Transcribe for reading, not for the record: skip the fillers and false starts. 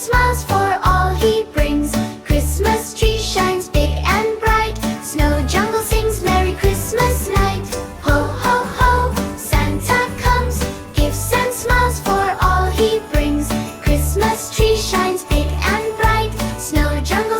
smiles for all he brings. Christmas tree shines big and bright. Snow jungle sings Merry Christmas night. Ho, ho, ho, Santa comes. Gifts and smiles for all he brings. Christmas tree shines big and bright. Snow jungle